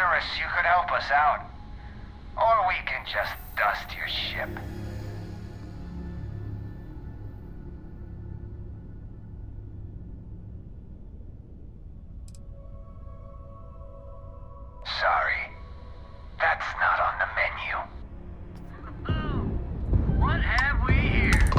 generous, you could help us out. Or we can just dust your ship. Sorry. That's not on the menu. What have we here?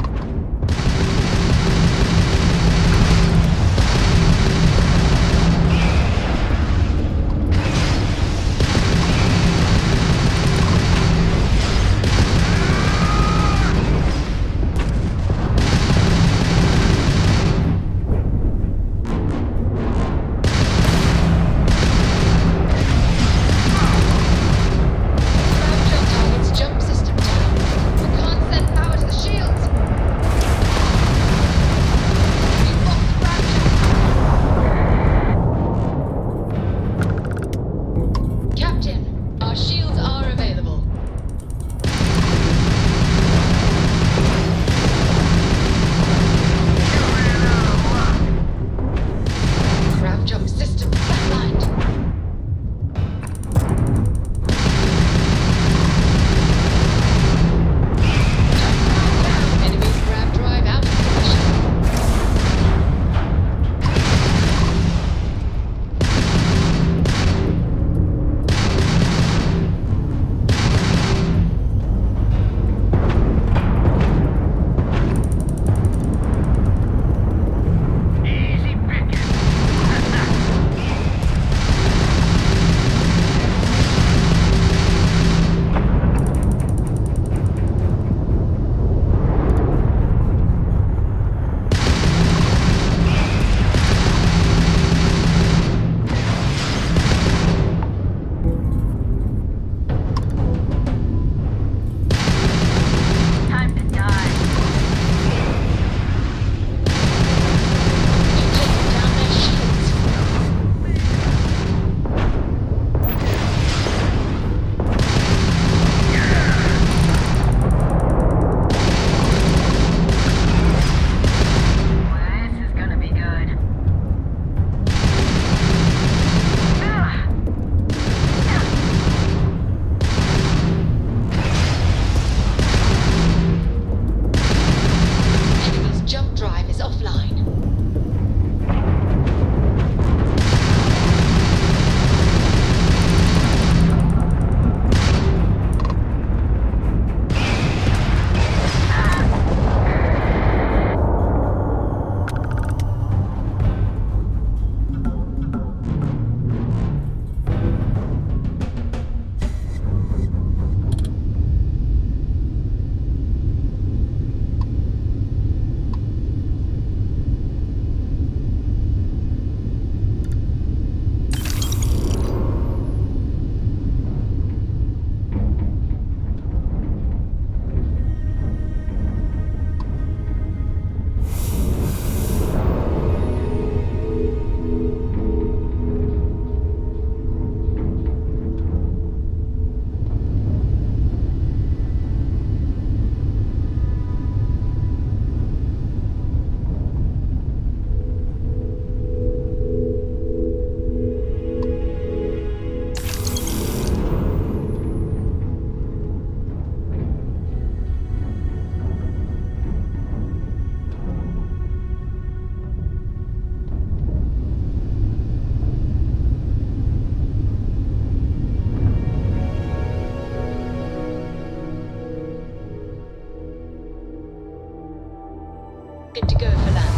Good to go for landing.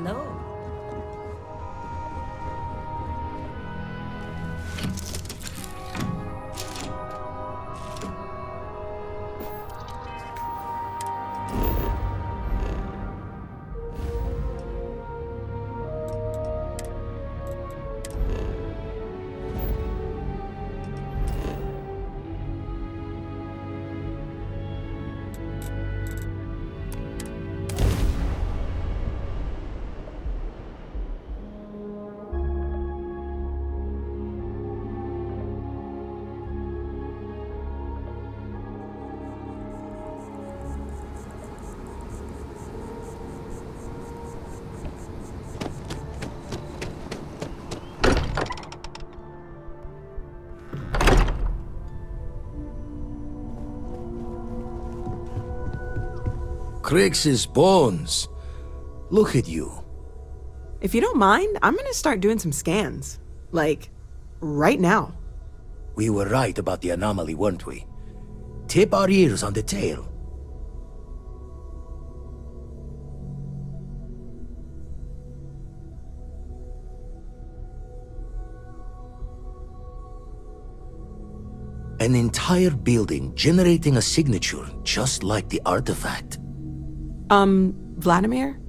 Hello. Crix's bones. Look at you. If you don't mind, I'm gonna start doing some scans. Like, right now. We were right about the anomaly, weren't we? Tip our ears on the tail. An entire building generating a signature just like the artifact. Vladimir,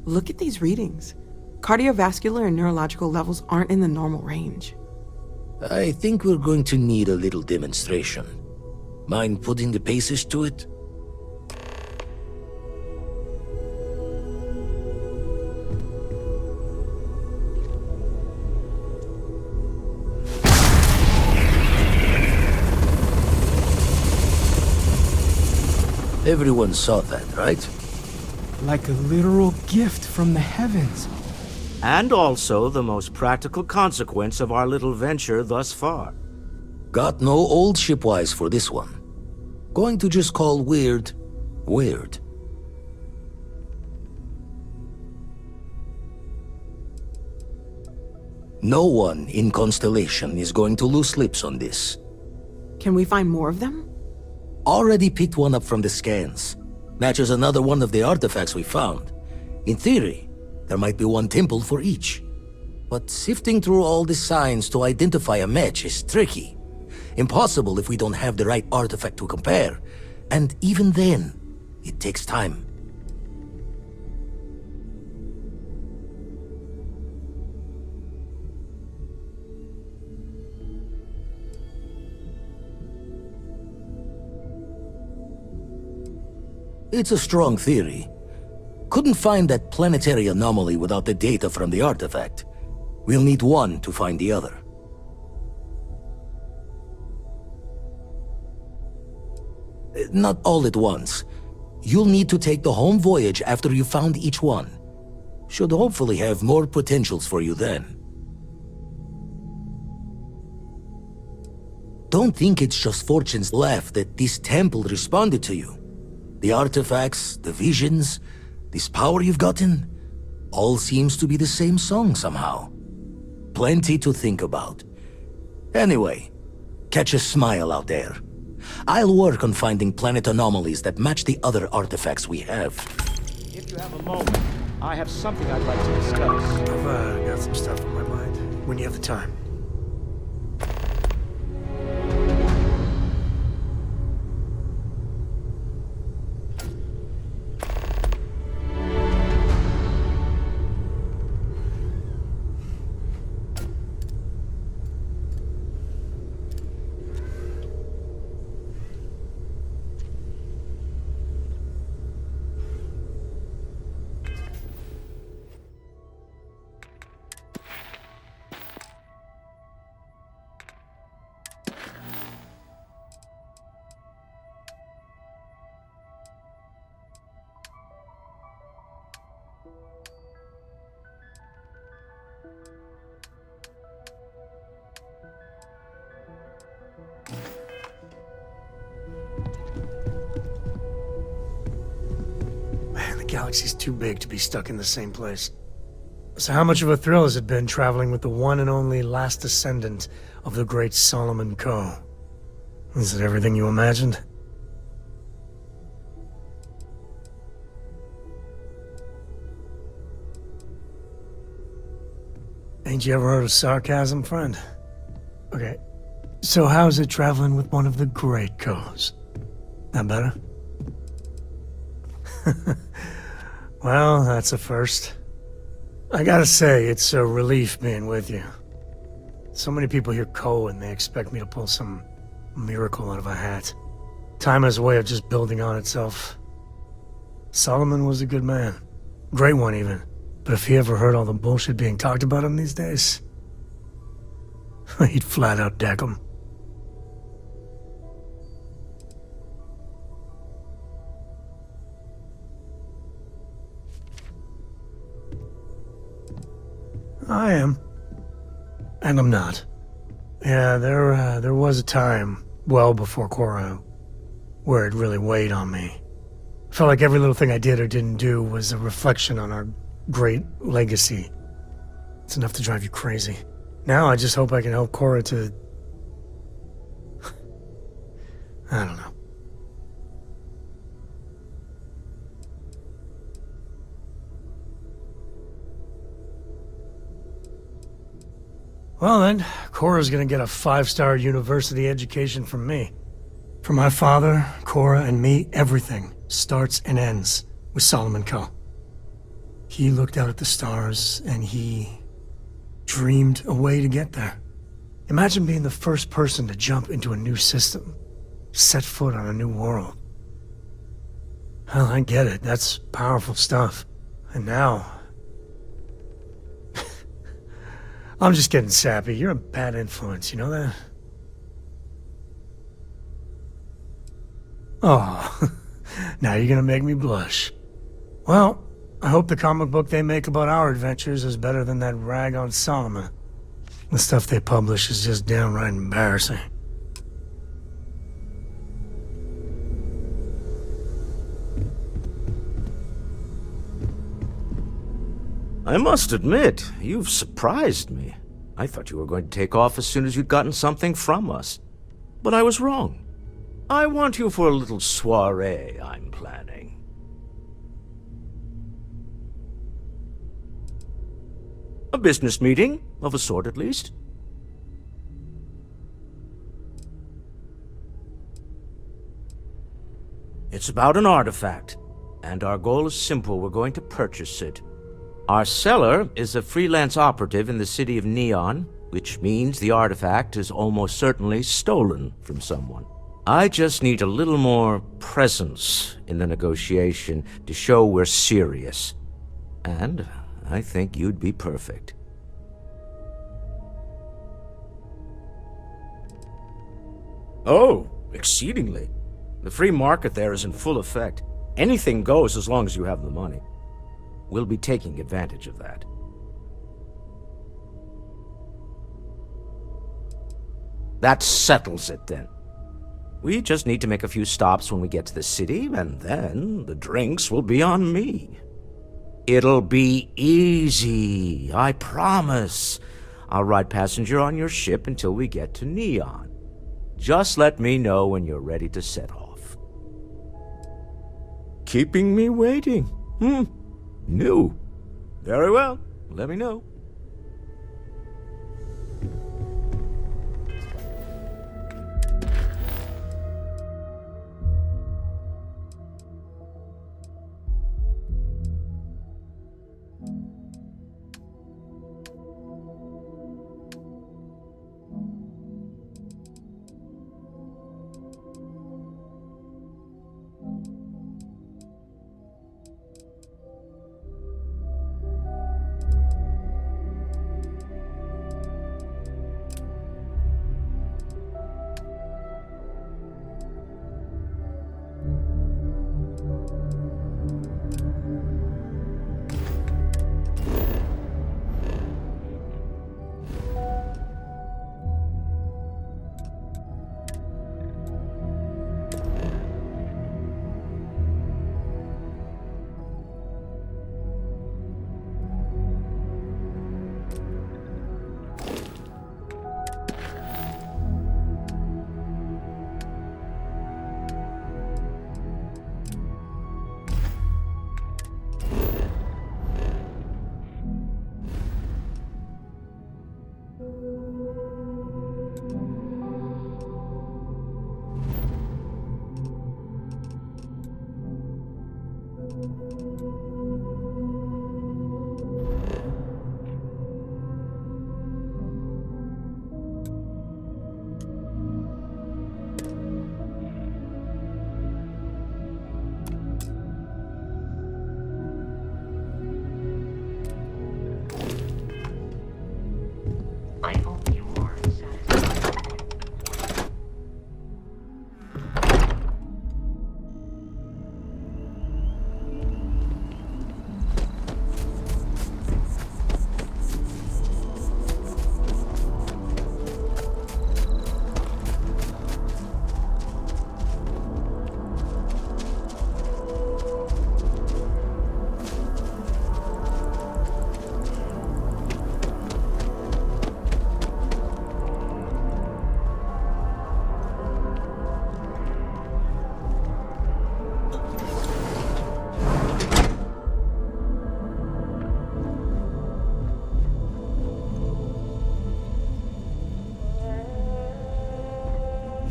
look at these readings. Cardiovascular and neurological levels aren't in the normal range. I think we're going to need a little demonstration. Mind putting the paces to it? Everyone saw that, right? Like a literal gift from the heavens. And also the most practical consequence of our little venture thus far. Got no old shipwise for this one. Going to just call weird, weird. No one in Constellation is going to lose slips on this. Can we find more of them? Already picked one up from the scans. Matches another one of the artifacts we found. In theory, there might be one temple for each. But sifting through all the signs to identify a match is tricky. Impossible if we don't have the right artifact to compare. And even then, it takes time. It's a strong theory. Couldn't find that planetary anomaly without the data from the artifact. We'll need one to find the other. Not all at once. You'll need to take the home voyage after you found each one. Should hopefully have more potentials for you then. Don't think it's just Fortune's laugh that this temple responded to you. The artifacts, the visions, this power you've gotten, all seems to be the same song somehow. Plenty to think about. Anyway, catch a smile out there. I'll work on finding planet anomalies that match the other artifacts we have. If you have a moment, I have something I'd like to discuss. I've got some stuff on my mind. When you have the time. Man, the galaxy's too big to be stuck in the same place. So how much of a thrill has it been traveling with the one and only last descendant of the great Solomon Coe? Is it everything you imagined? Ain't you ever heard of sarcasm, friend? Okay, so how's it traveling with one of the great Coes? That better? Well, that's a first. I gotta say, it's a relief being with you. So many people hear Ko and they expect me to pull some miracle out of a hat. Time has a way of just building on itself. Solomon was a good man. Great one, even. But if he ever heard all the bullshit being talked about him these days, he'd flat out deck him. I am. And I'm not. Yeah, there was a time, well before Korra, where it really weighed on me. I felt like every little thing I did or didn't do was a reflection on our great legacy. It's enough to drive you crazy. Now I just hope I can help Korra to... I don't know. Well then, Korra's gonna get a 5-star university education from me. For my father, Korra, and me, everything starts and ends with Solomon Ko. He looked out at the stars, and he dreamed a way to get there. Imagine being the first person to jump into a new system, set foot on a new world. Hell, I get it. That's powerful stuff. And now... I'm just getting sappy. You're a bad influence, you know that? Oh, now you're gonna make me blush. Well, I hope the comic book they make about our adventures is better than that rag on Solomon. The stuff they publish is just downright embarrassing. I must admit, you've surprised me. I thought you were going to take off as soon as you'd gotten something from us. But I was wrong. I want you for a little soiree I'm planning. A business meeting, of a sort at least. It's about an artifact, and our goal is simple. We're going to purchase it. Our seller is a freelance operative in the city of Neon, which means the artifact is almost certainly stolen from someone. I just need a little more presence in the negotiation to show we're serious. And I think you'd be perfect. Oh, exceedingly. The free market there is in full effect. Anything goes as long as you have the money. We'll be taking advantage of that. That settles it, then. We just need to make a few stops when we get to the city, and then the drinks will be on me. It'll be easy, I promise. I'll ride passenger on your ship until we get to Neon. Just let me know when you're ready to set off. Keeping me waiting? New. Very well. Let me know.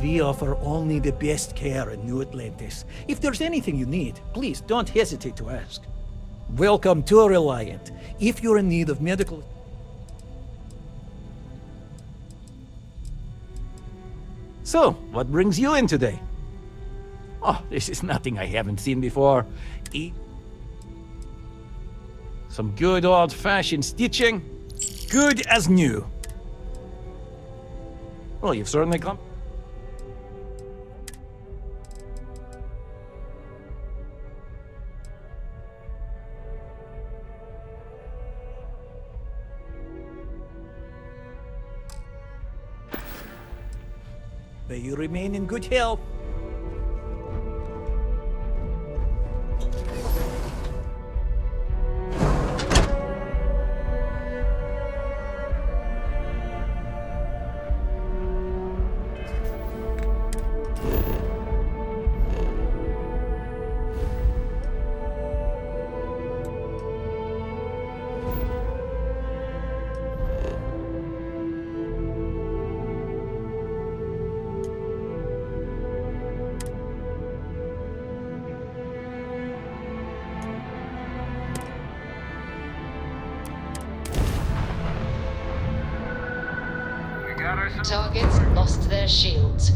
We offer only the best care in New Atlantis. If there's anything you need, please don't hesitate to ask. Welcome to Reliant. If you're in need of medical... So, what brings you in today? Oh, this is nothing I haven't seen before. Some good old-fashioned stitching. Good as new. Well, you've certainly come... May you remain in good health. We got her some... Targets lost their shields.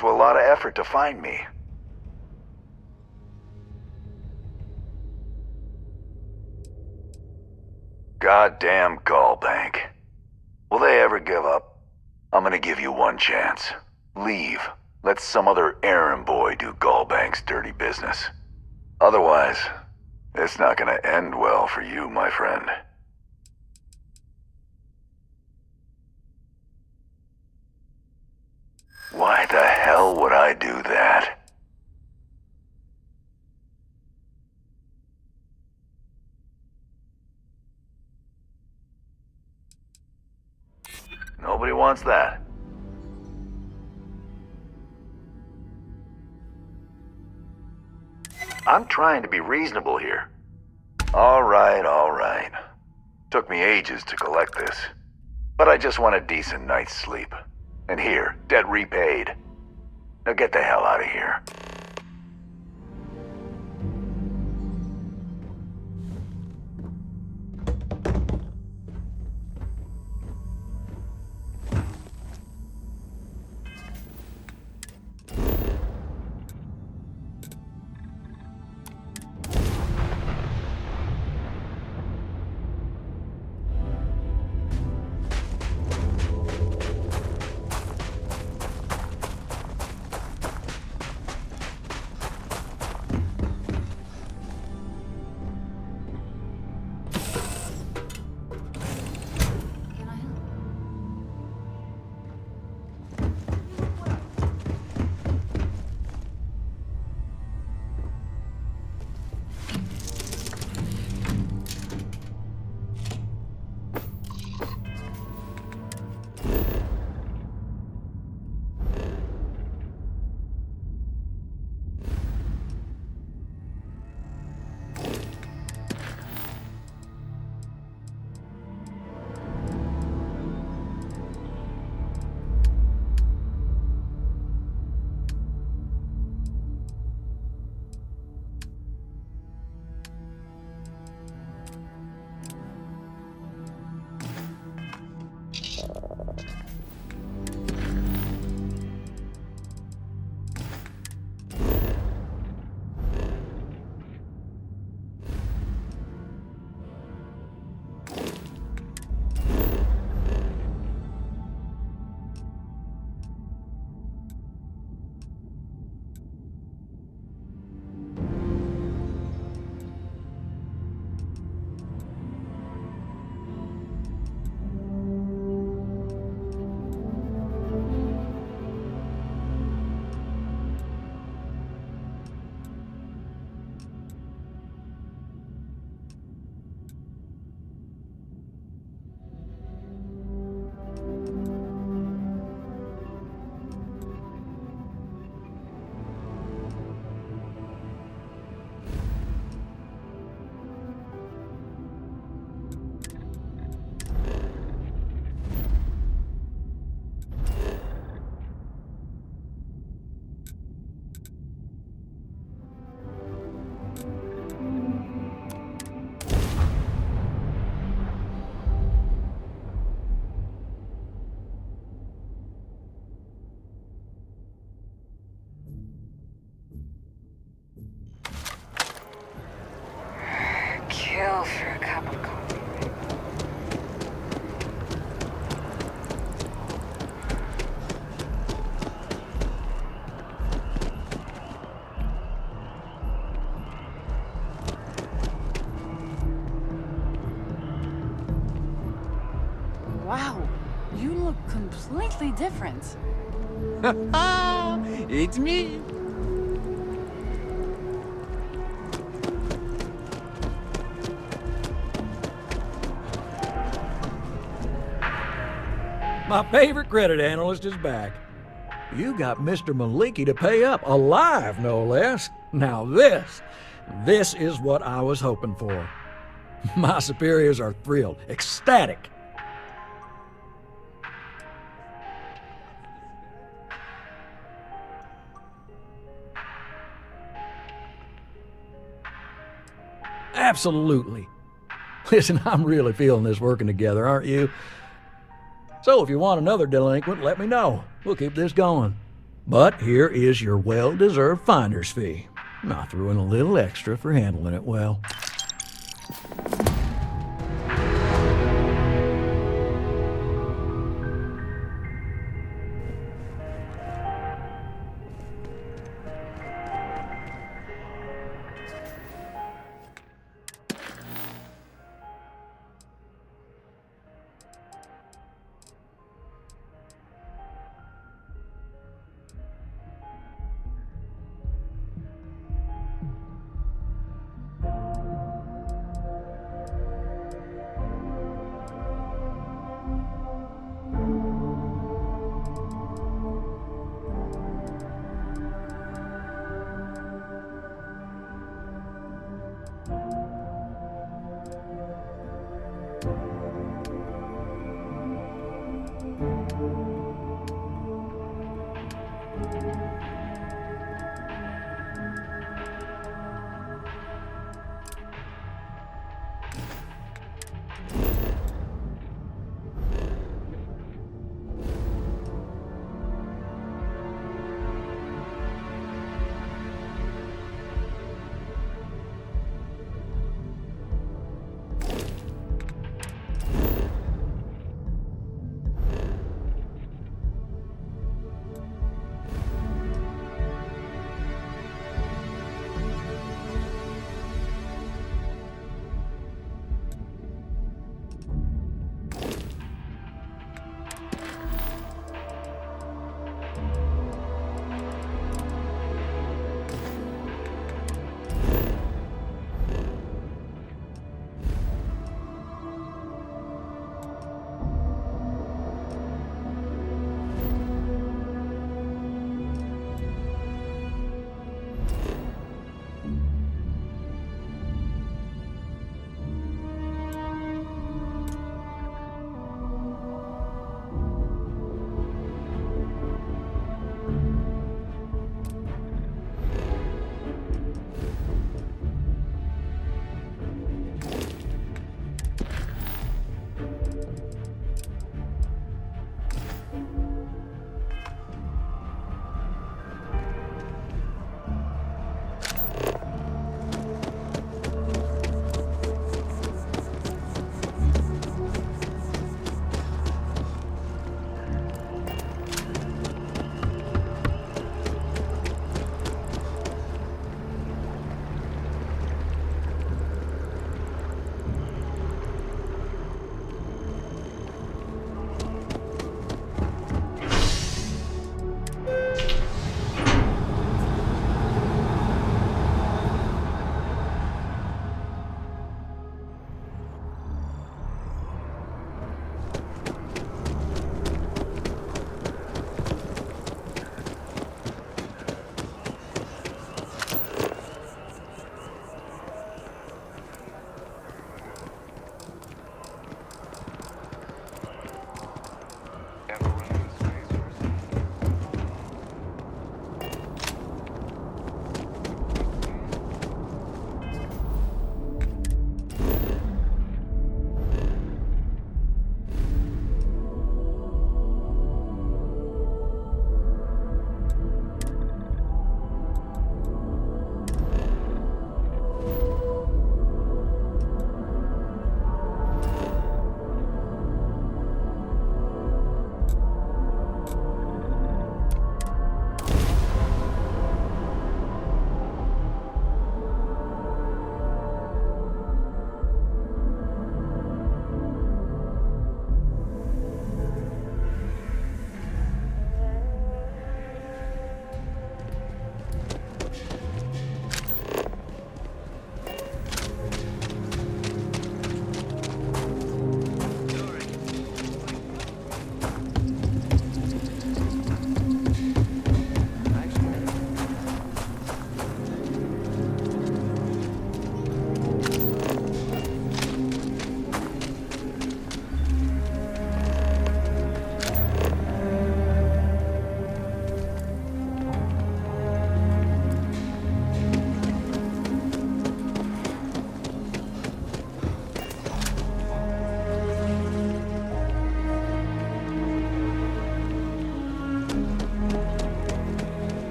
to a lot of effort to find me. Goddamn Gallbank. Will they ever give up? I'm gonna give you one chance. Leave. Let some other errand boy do Gallbank's dirty business. Otherwise, it's not gonna end well for you, my friend. Why the hell would I do that? Nobody wants that. I'm trying to be reasonable here. All right, all right. Took me ages to collect this. But I just want a decent night's sleep. And here, debt repaid. Now get the hell out of here. Kill for a cup of coffee. Wow, you look completely different. It's me. My favorite credit analyst is back. You got Mr. Maliki to pay up, alive no less. Now this is what I was hoping for. My superiors are thrilled, ecstatic. Absolutely. Listen, I'm really feeling this working together, aren't you? So if you want another delinquent, let me know. We'll keep this going. But here is your well-deserved finder's fee. I threw in a little extra for handling it well.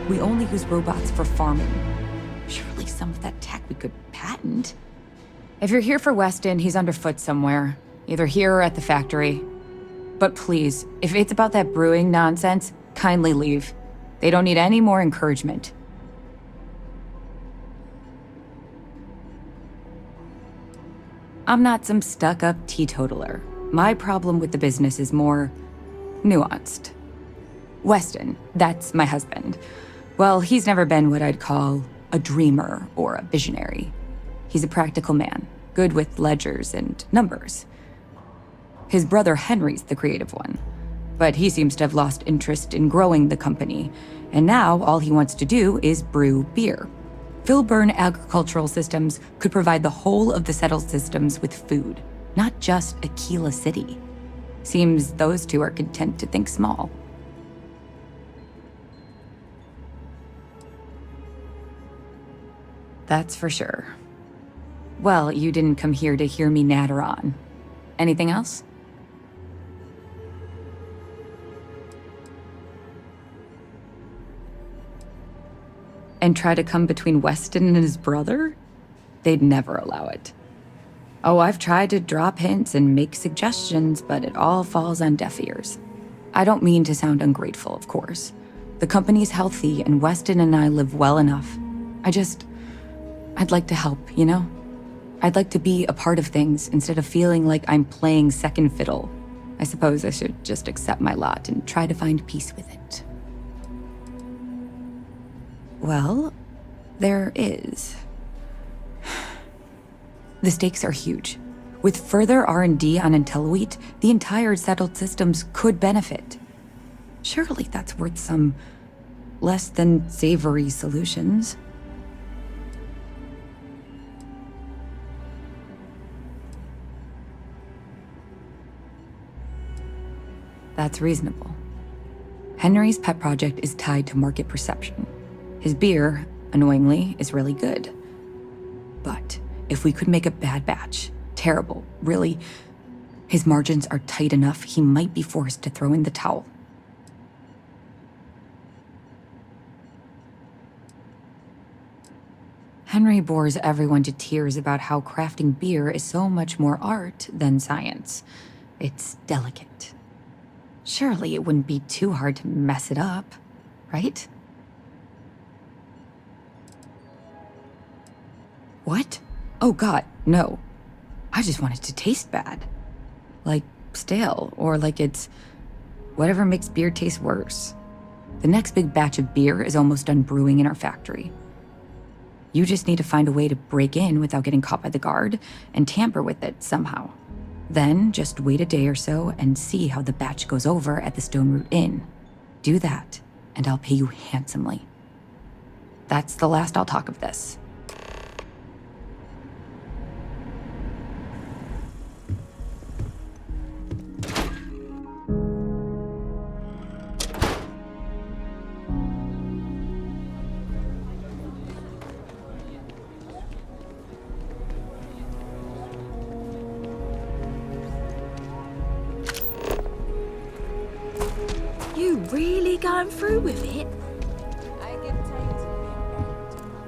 We only use robots for farming. Surely some of that tech we could patent. If you're here for Weston, he's underfoot somewhere. Either here or at the factory. But please, if it's about that brewing nonsense, kindly leave. They don't need any more encouragement. I'm not some stuck-up teetotaler. My problem with the business is more nuanced. Weston, that's my husband. Well, he's never been what I'd call a dreamer or a visionary. He's a practical man, good with ledgers and numbers. His brother Henry's the creative one, but he seems to have lost interest in growing the company, and now all he wants to do is brew beer. Filburn Agricultural Systems could provide the whole of the settled systems with food, not just Aquila City. Seems those two are content to think small. That's for sure. Well, you didn't come here to hear me natter on. Anything else? And try to come between Weston and his brother? They'd never allow it. Oh, I've tried to drop hints and make suggestions, but it all falls on deaf ears. I don't mean to sound ungrateful, of course. The company's healthy, and Weston and I live well enough. I'd like to help, you know? I'd like to be a part of things instead of feeling like I'm playing second fiddle. I suppose I should just accept my lot and try to find peace with it. Well, there is. The stakes are huge. With further R&D on IntelliWheat, the entire settled systems could benefit. Surely that's worth some less than savory solutions. That's reasonable. Henry's pet project is tied to market perception. His beer, annoyingly, is really good. But if we could make a bad batch, terrible, really, his margins are tight enough he might be forced to throw in the towel. Henry bores everyone to tears about how crafting beer is so much more art than science. It's delicate. Surely it wouldn't be too hard to mess it up, right? What? Oh God, no. I just want it to taste bad. Like stale, or like it's whatever makes beer taste worse. The next big batch of beer is almost done brewing in our factory. You just need to find a way to break in without getting caught by the guard and tamper with it somehow. Then just wait a day or so and see how the batch goes over at the Stone Root Inn. Do that, and I'll pay you handsomely. That's the last I'll talk of this. You really going through with it? I give time to be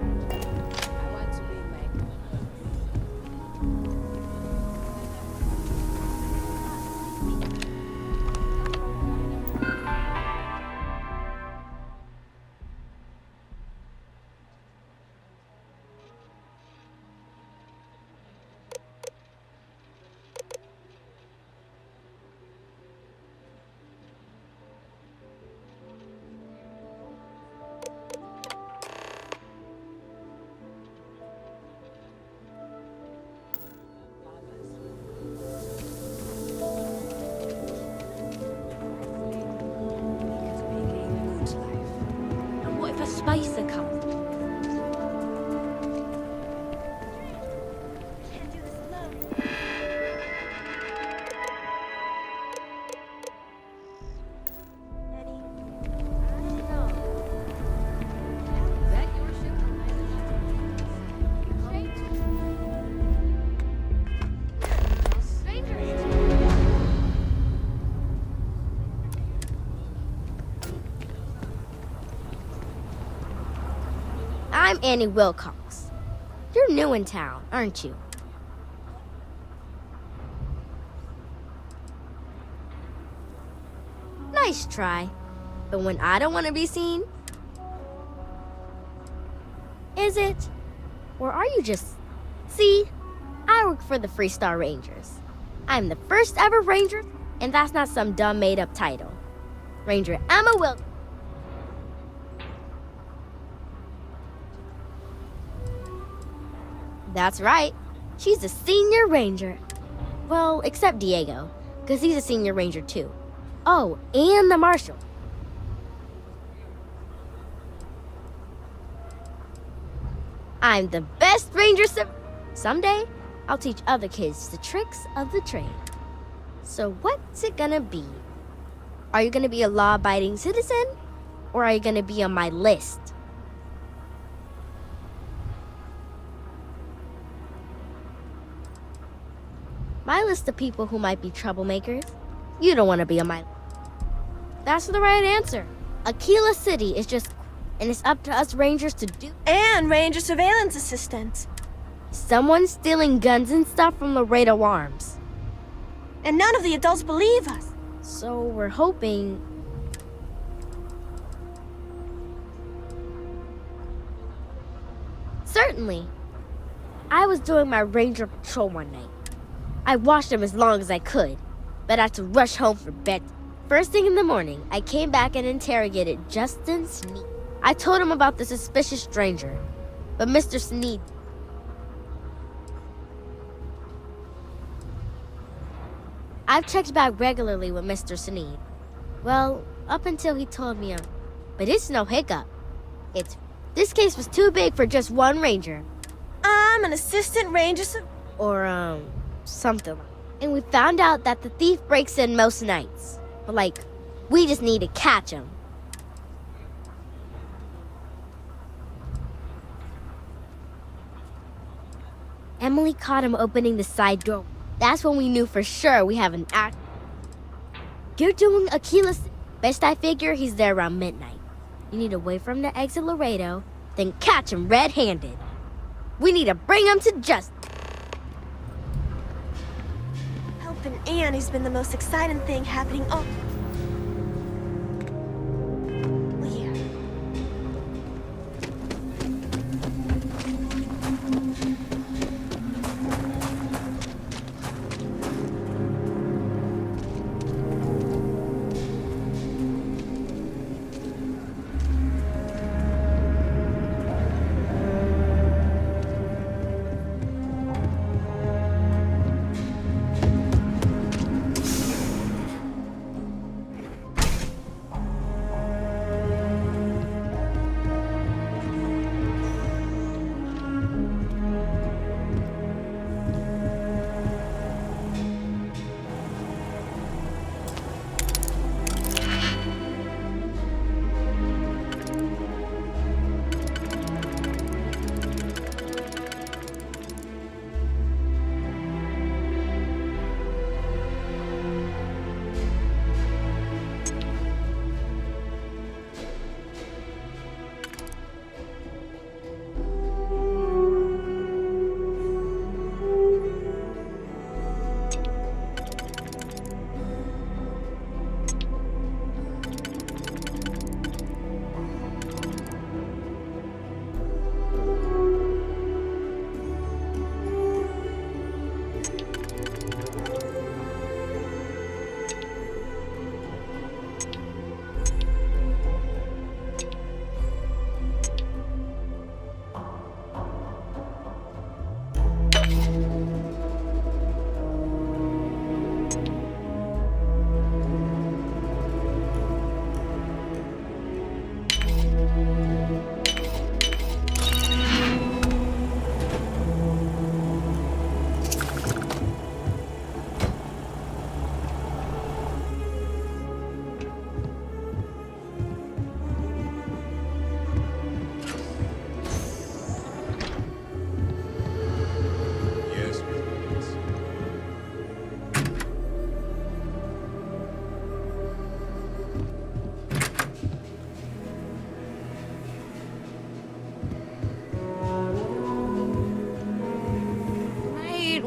important. I want to be like. I'm Annie Wilcox. You're new in town, aren't you? Nice try. But when I don't want to be seen? Is it? Or are you just... See, I work for the Freestar Rangers. I'm the first ever ranger, and that's not some dumb made-up title. Ranger Emma Wilcox. That's right. She's a senior ranger. Well, except Diego, because he's a senior ranger too. Oh, and the marshal. I'm the best ranger Someday, I'll teach other kids the tricks of the trade. So what's it gonna be? Are you gonna be a law-abiding citizen? Or are you gonna be on my list? My list of people who might be troublemakers. You don't want to be on my... That's the right answer. Aquila City is just... And it's up to us rangers to do... And ranger surveillance assistants. Someone's stealing guns and stuff from Laredo Arms. And none of the adults believe us. So we're hoping... Certainly. I was doing my ranger patrol one night. I watched him as long as I could, but I had to rush home for bed. First thing in the morning, I came back and interrogated Justin Sneed. I told him about the suspicious stranger, but Mr. Sneed... I've checked back regularly with Mr. Sneed. Well, up until he told me but it's no hiccup. This case was too big for just one ranger. I'm an assistant ranger Or, something. And we found out that the thief breaks in most nights. But, we just need to catch him. Emily caught him opening the side door. That's when we knew for sure we have an act. You're doing Aquila's... Best I figure he's there around midnight. You need to wait for him to exit Laredo, then catch him red-handed. We need to bring him to justice. Helping Annie's been the most exciting thing happening all year.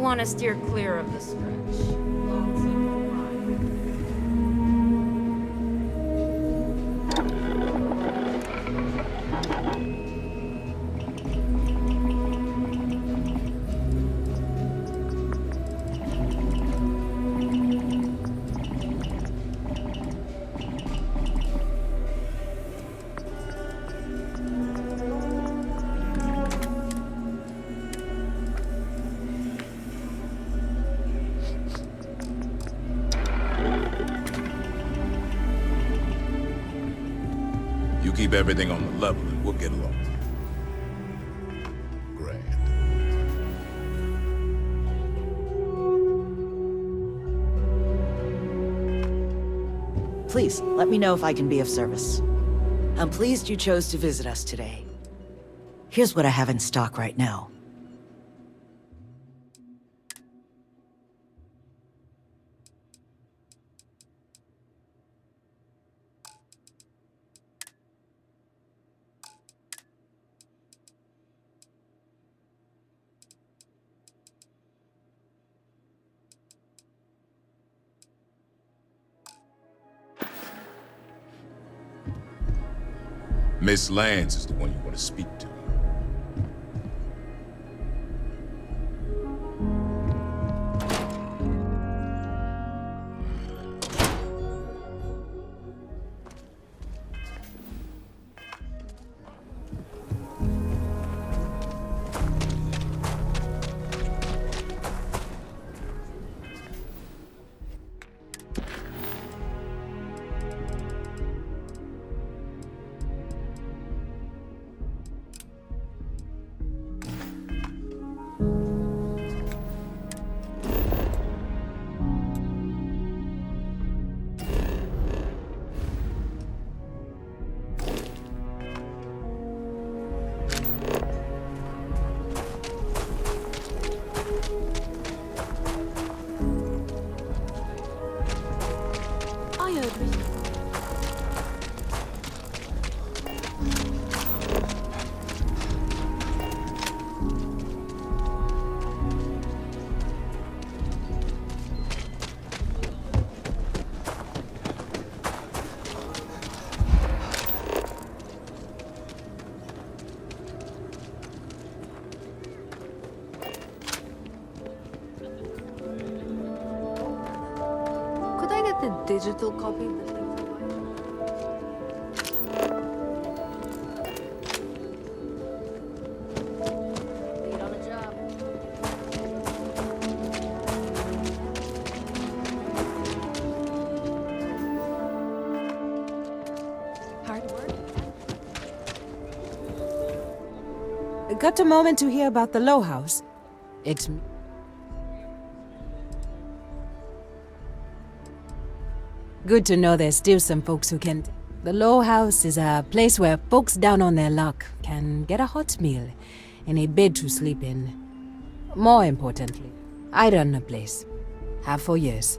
want to steer clear of the stretch. Lots of You keep everything on the level and we'll get along. Grand. Please, let me know if I can be of service. I'm pleased you chose to visit us today. Here's what I have in stock right now. Miss Lance is the one you want to speak to. the digital copy of the thing. Lead on a job. Hard work. Got a moment to hear about the Low House? It's... Good to know there's still some folks who can... The Low House is a place where folks down on their luck can get a hot meal and a bed to sleep in. More importantly, I run the place. Have for years.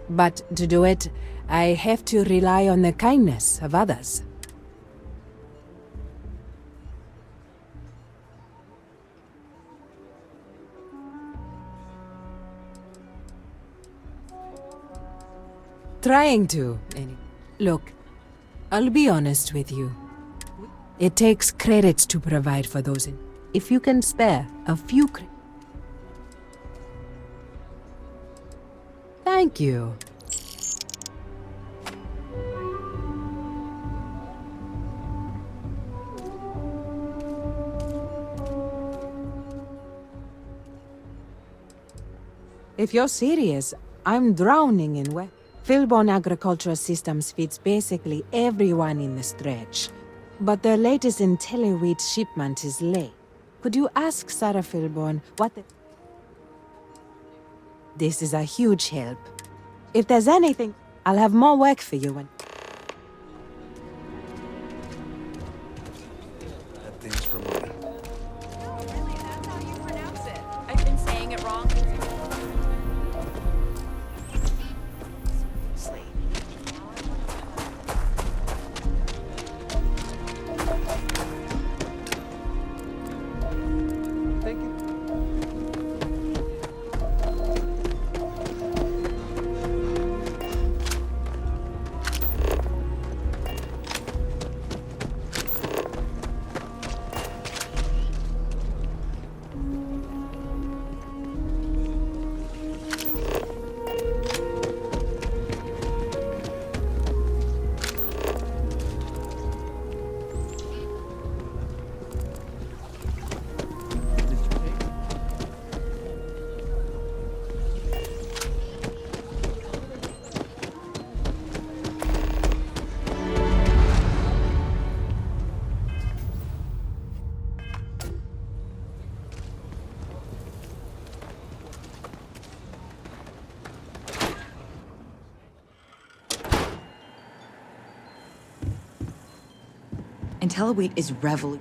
But to do it, I have to rely on the kindness of others. Trying to. Look, I'll be honest with you. It takes credits to provide for those in... If you can spare a few Thank you. If you're serious, I'm drowning in wet. Philborn Agricultural Systems feeds basically everyone in the stretch. But their latest IntelliWheat shipment is late. Could you ask Sarah Philborn what the... This is a huge help. If there's anything, I'll have more work for you when... Bad things for me. No, really, that's how you pronounce it. I've been saying it wrong. Until a wheat is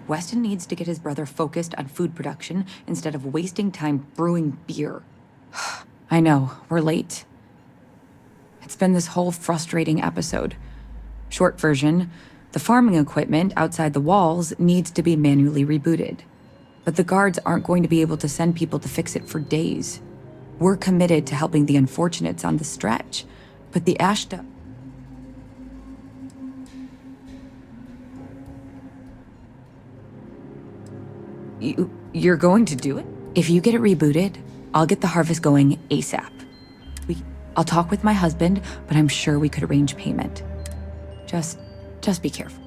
Weston needs to get his brother focused on food production instead of wasting time brewing beer. I know, we're late. It's been this whole frustrating episode. Short version, the farming equipment outside the walls needs to be manually rebooted. But the guards aren't going to be able to send people to fix it for days. We're committed to helping the unfortunates on the stretch, but the Ashta... You're going to do it? If you get it rebooted, I'll get the harvest going ASAP. I'll talk with my husband, but I'm sure we could arrange payment. Just be careful.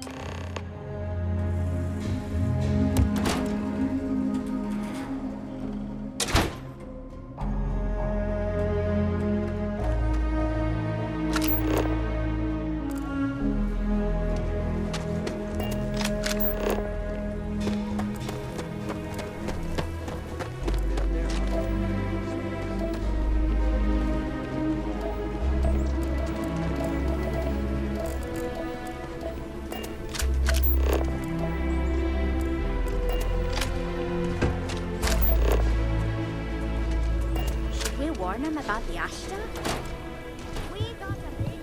Warn them about the Ashta? We got a big...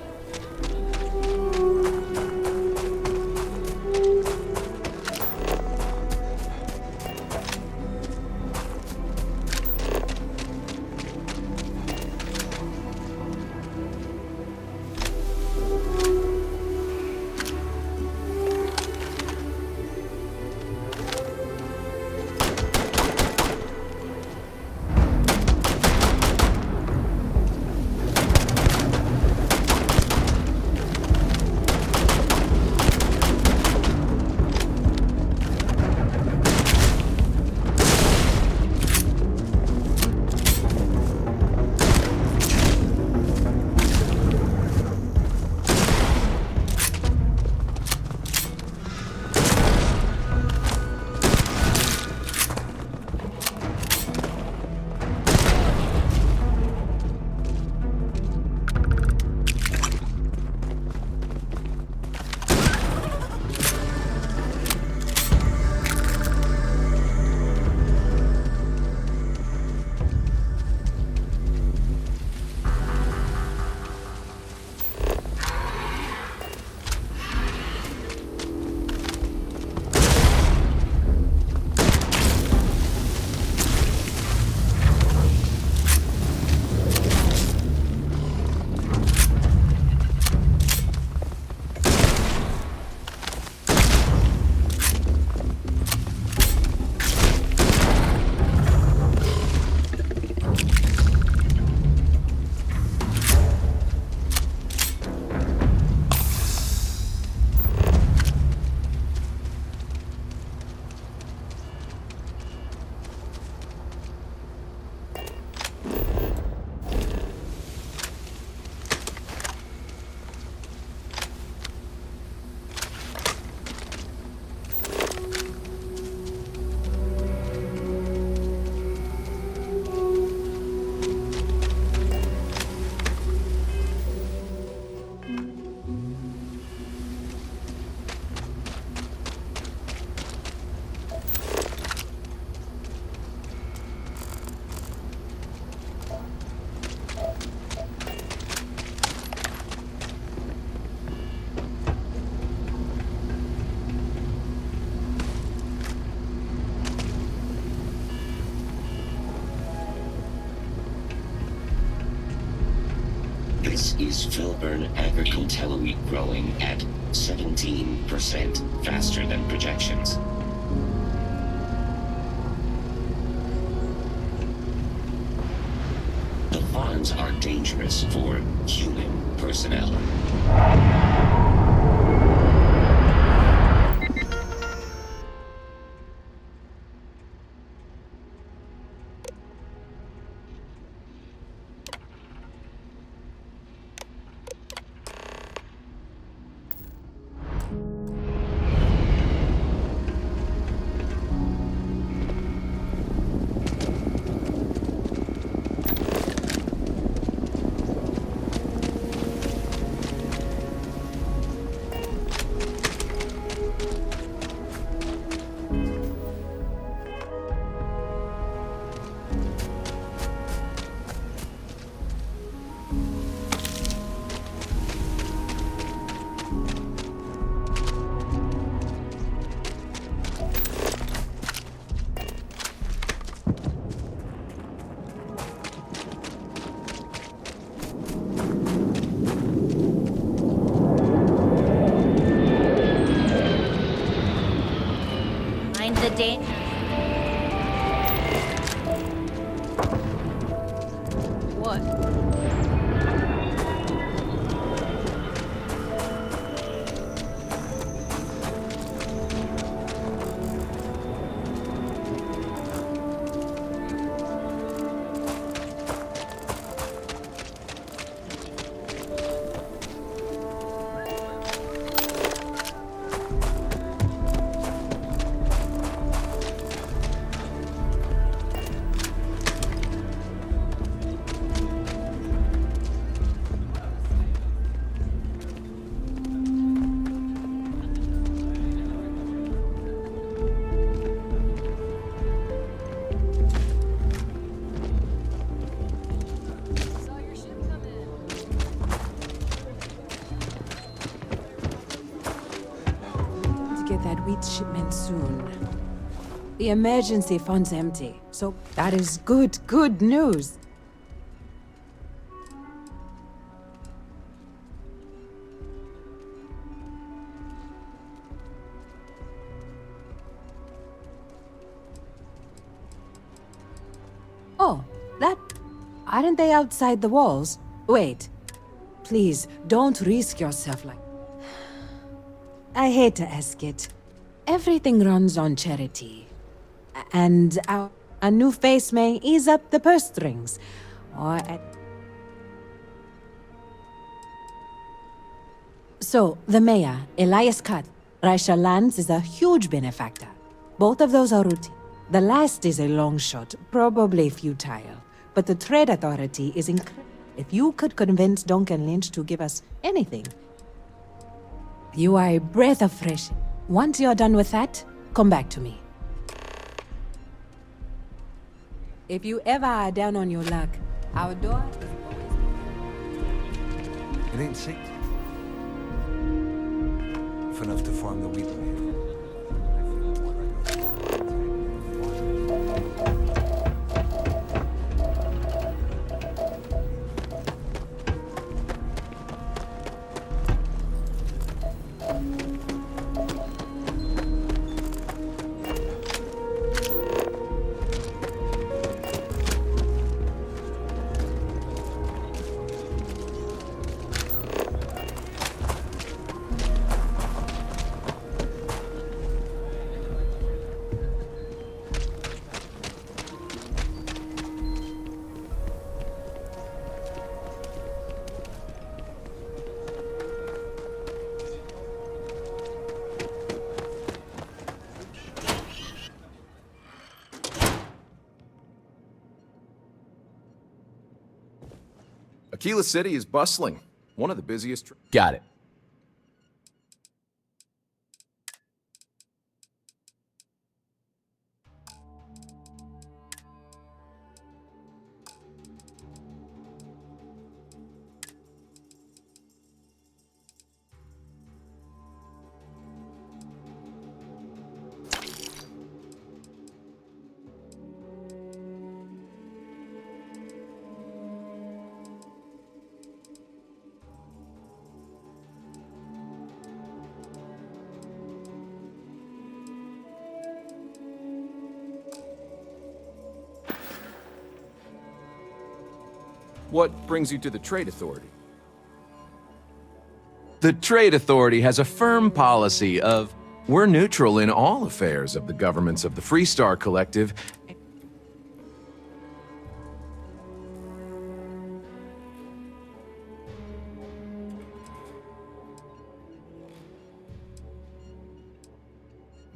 This is Filburn agricultural wheat growing at 17% faster than projections. The farms are dangerous for human personnel. The danger. What? Get that wheat shipment soon. The emergency fund's empty, so that is good news. Oh, that... Aren't they outside the walls? Wait. Please, don't risk yourself like... I hate to ask it. Everything runs on charity. And a new face may ease up the purse strings. Or So, the mayor, Elias Cut, Raisha Lands is a huge benefactor. Both of those are routine. The last is a long shot, probably futile. But the Trade Authority is incredible. If you could convince Duncan Lynch to give us anything, you are a breath of fresh air. Once you're done with that, come back to me. If you ever are down on your luck, our door is always... It ain't safe. Enough to farm the wheat land. Aquila City is bustling. One of the busiest... Got it. What brings you to the Trade Authority? The Trade Authority has a firm policy of, we're neutral in all affairs of the governments of the Freestar Collective.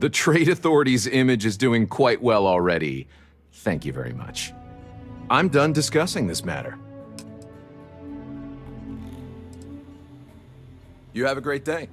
The Trade Authority's image is doing quite well already. Thank you very much. I'm done discussing this matter. You have a great day.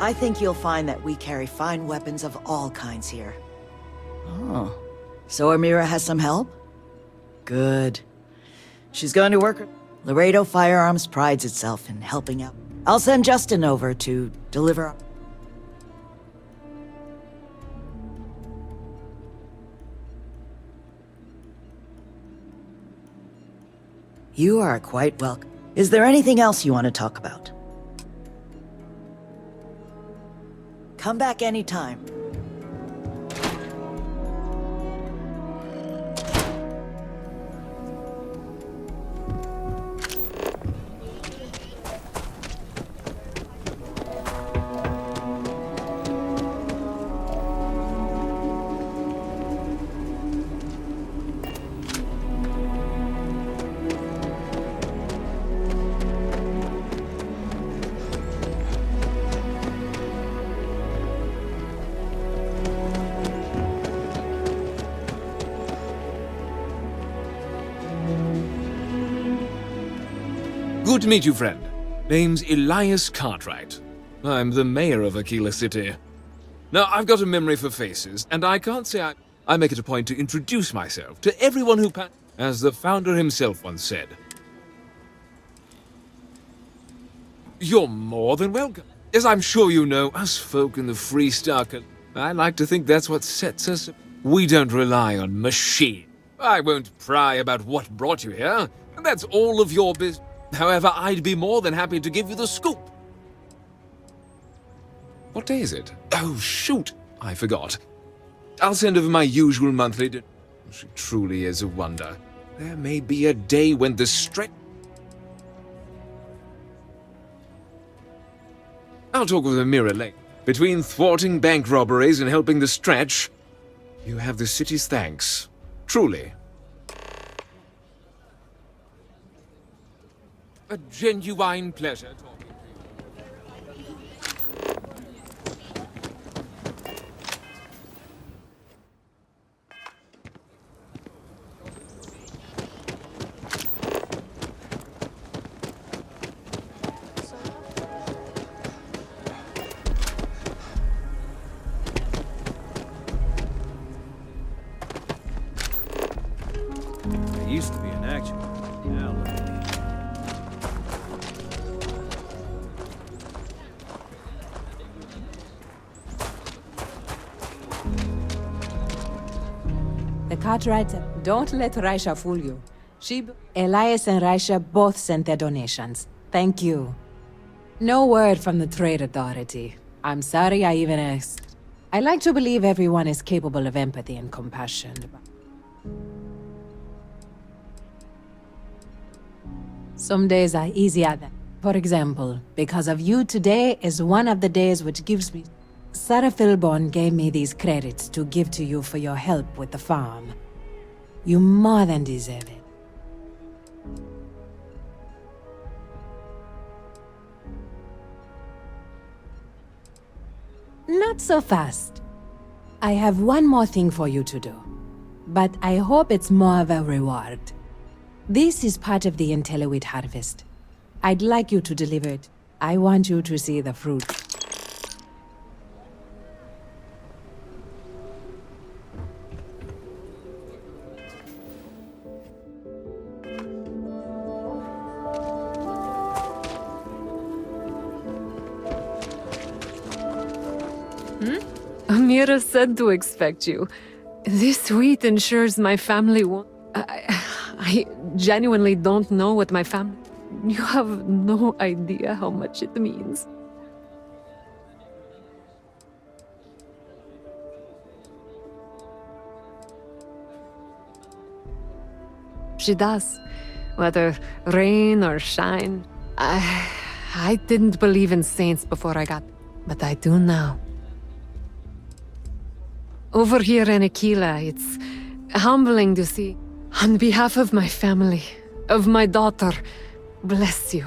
I think you'll find that we carry fine weapons of all kinds here. Oh, so Amira has some help? Good. She's going to work. Laredo Firearms prides itself in helping out. I'll send Justin over to deliver. You are quite welcome. Is there anything else you want to talk about? Come back anytime. Good to meet you, friend. Name's Elias Cartwright. I'm the mayor of Aquila City. Now, I've got a memory for faces, and I can't say I make it a point to introduce myself to everyone who as the founder himself once said. You're more than welcome. As I'm sure you know, us folk in the Free Star I like to think that's what sets us. We don't rely on machine. I won't pry about what brought you here. That's all of your business. However, I'd be more than happy to give you the scoop. What day is it? Oh, shoot! I forgot. I'll send over my usual monthly. She truly is a wonder. There may be a day when the stretch. I'll talk with Amira later. Between thwarting bank robberies and helping the stretch, you have the city's thanks. Truly. A genuine pleasure talking to you. There used to be an action. Now look at these. The Cartwrights, don't let Raisha fool you. Elias and Raisha both sent their donations. Thank you. No word from the Trade Authority. I'm sorry I even asked. I like to believe everyone is capable of empathy and compassion. Some days are easier than. For example, because of you, today is one of the days which gives me. Sarah Philborn gave me these credits to give to you for your help with the farm. You more than deserve it. Not so fast. I have one more thing for you to do, but I hope it's more of a reward. This is part of the Intellowit harvest. I'd like you to deliver it. I want you to see the fruit. Amira said to expect you. This wheat ensures my family won't. I genuinely don't know what my family. You have no idea how much it means. She does. Whether rain or shine. I didn't believe in saints before I got, but I do now. Over here in Aquila, it's humbling to see. On behalf of my family, of my daughter, bless you.